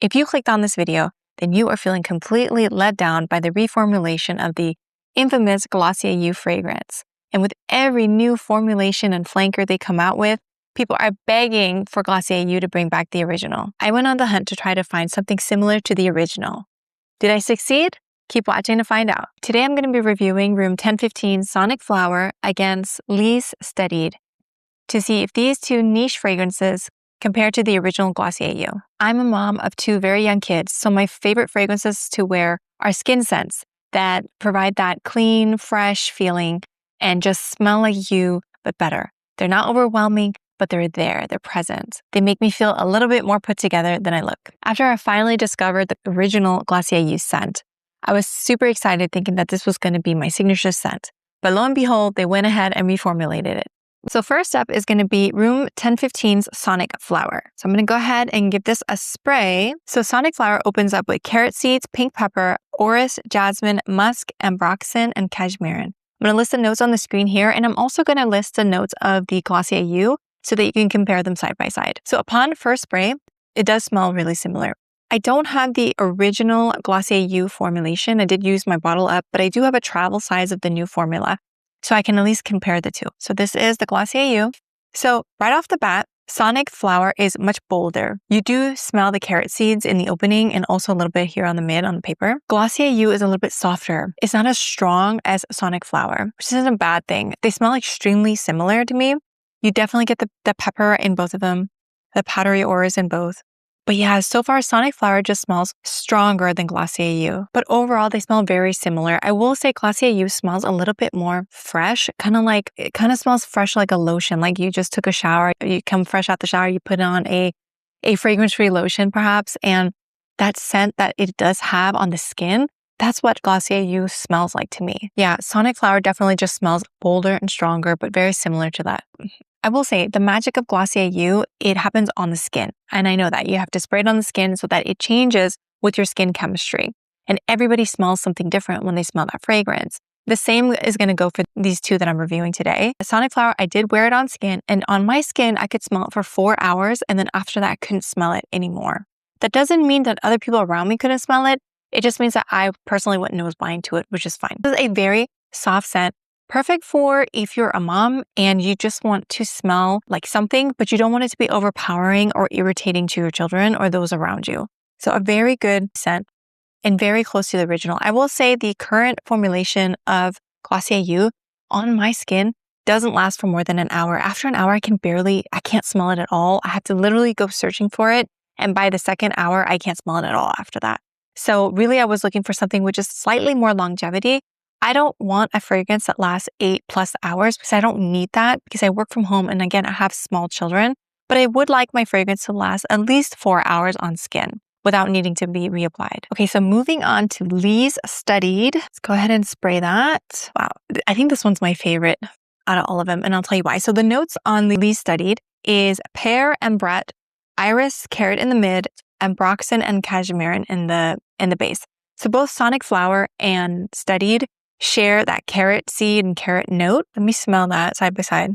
If you clicked on this video, then you are feeling completely let down by the reformulation of the infamous Glossier You fragrance. And with every new formulation and flanker they come out with, people are begging for Glossier You to bring back the original. I went on the hunt to try to find something similar to the original. Did I succeed? Keep watching to find out. Today I'm going to be reviewing Room 1015 Sonic Flower against Liis Studied to see if these two niche fragrances compare to the original Glossier You. I'm a mom of two very young kids, so my favorite fragrances to wear are skin scents that provide that clean, fresh feeling and just smell like you, but better. They're not overwhelming, but they're there, they're present. They make me feel a little bit more put together than I look. After I finally discovered the original Glossier You scent, I was super excited thinking that this was going to be my signature scent. But lo and behold, they went ahead and reformulated it. So first up is going to be Room 1015's Sonic Flower. So I'm going to go ahead and give this a spray. So Sonic Flower opens up with carrot seeds, pink pepper, orris, jasmine, musk, ambroxan, and cashmere. I'm going to list the notes on the screen here, and I'm also going to list the notes of the Glossier You so that you can compare them side by side. So upon first spray, it does smell really similar. I don't have the original Glossier You formulation. I did use my bottle up, but I do have a travel size of the new formula, so I can at least compare the two. So this is the Glossier You. So right off the bat, Sonic Flower is much bolder. You do smell the carrot seeds in the opening and also a little bit here on the mid on the paper. Glossier You is a little bit softer. It's not as strong as Sonic Flower, which isn't a bad thing. They smell extremely similar to me. You definitely get the pepper in both of them, the powdery orris in both. But yeah, so far Sonic Flower just smells stronger than Glossier You. But overall, they smell very similar. I will say Glossier You smells a little bit more fresh, it kind of smells fresh like a lotion, like you just took a shower, you come fresh out the shower, you put on a fragrance-free lotion perhaps, and that scent that it does have on the skin, that's what Glossier You smells like to me. Yeah, Sonic Flower definitely just smells bolder and stronger, but very similar to that. I will say the magic of Glossier You, it happens on the skin. And I know that you have to spray it on the skin so that it changes with your skin chemistry. And everybody smells something different when they smell that fragrance. The same is going to go for these two that I'm reviewing today. Sonic Flower, I did wear it on skin, and on my skin, I could smell it for 4 hours. And then after that, I couldn't smell it anymore. That doesn't mean that other people around me couldn't smell it. It just means that I personally wouldn't know blind to it, which is fine. This is a very soft scent. Perfect for if you're a mom and you just want to smell like something, but you don't want it to be overpowering or irritating to your children or those around you. So a very good scent and very close to the original. I will say the current formulation of Glossier You on my skin doesn't last for more than an hour. After an hour, I can't smell it at all. I have to literally go searching for it. And by the second hour, I can't smell it at all after that. So really, I was looking for something with just slightly more longevity. I don't want a fragrance that lasts 8+ hours because I don't need that because I work from home and again, I have small children, but I would like my fragrance to last at least 4 hours on skin without needing to be reapplied. Okay, so moving on to Liis Studied. Let's go ahead and spray that. Wow, I think this one's my favorite out of all of them, and I'll tell you why. So the notes on Liis Studied is pear and brett, iris, carrot in the mid, ambroxan and cashmere in the base. So both Sonic Flower and Studied share that carrot seed and carrot note. Let me smell that side by side.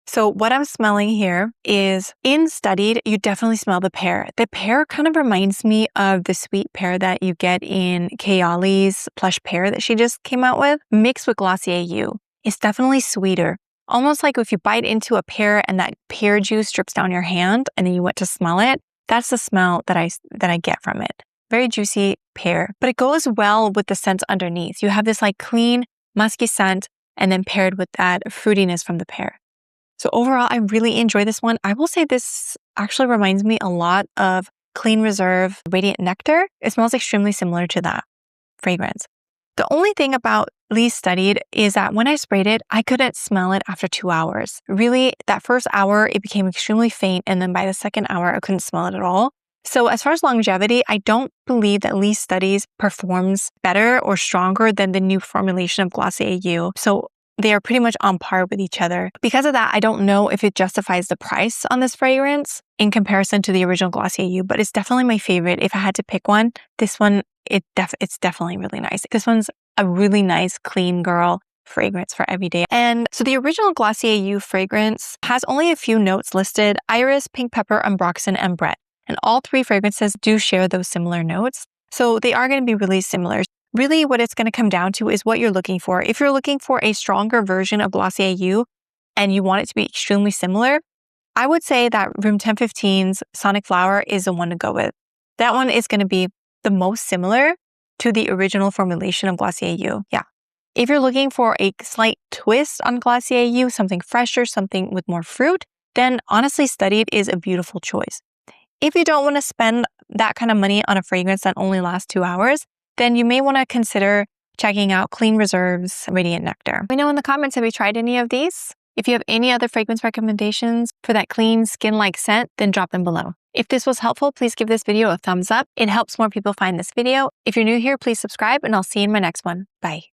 So what I'm smelling here is in Studied, you definitely smell the pear. The pear kind of reminds me of the sweet pear that you get in Kayali's plush pear that she just came out with, mixed with Glossier You. It's definitely sweeter. Almost like if you bite into a pear and that pear juice drips down your hand and then you went to smell it, that's the smell that I get from it. Very juicy pear, but it goes well with the scents underneath. You have this like clean, musky scent and then paired with that fruitiness from the pear. So overall, I really enjoy this one. I will say this actually reminds me a lot of Clean Reserve Radiant Nectar. It smells extremely similar to that fragrance. The only thing about Liis Studied is that when I sprayed it, I couldn't smell it after 2 hours. Really, that first hour, it became extremely faint. And then by the second hour, I couldn't smell it at all. So as far as longevity, I don't believe that Liis Studied performs better or stronger than the new formulation of Glossier You. So they are pretty much on par with each other. Because of that, I don't know if it justifies the price on this fragrance in comparison to the original Glossier You, but it's definitely my favorite. If I had to pick one, this one, it's definitely really nice. This one's a really nice, clean girl fragrance for every day. And so the original Glossier You fragrance has only a few notes listed: iris, pink pepper, ambroxan, and brett. And all three fragrances do share those similar notes. So they are going to be really similar. Really, what it's going to come down to is what you're looking for. If you're looking for a stronger version of Glossier You and you want it to be extremely similar, I would say that Room 1015's Sonic Flower is the one to go with. That one is going to be the most similar to the original formulation of Glossier You. Yeah. If you're looking for a slight twist on Glossier You, something fresher, something with more fruit, then honestly, Studied is a beautiful choice. If you don't want to spend that kind of money on a fragrance that only lasts 2 hours, then you may want to consider checking out Clean Reserve's Radiant Nectar. Let me know in the comments, have you tried any of these? If you have any other fragrance recommendations for that clean skin-like scent, then drop them below. If this was helpful, please give this video a thumbs up. It helps more people find this video. If you're new here, please subscribe and I'll see you in my next one. Bye.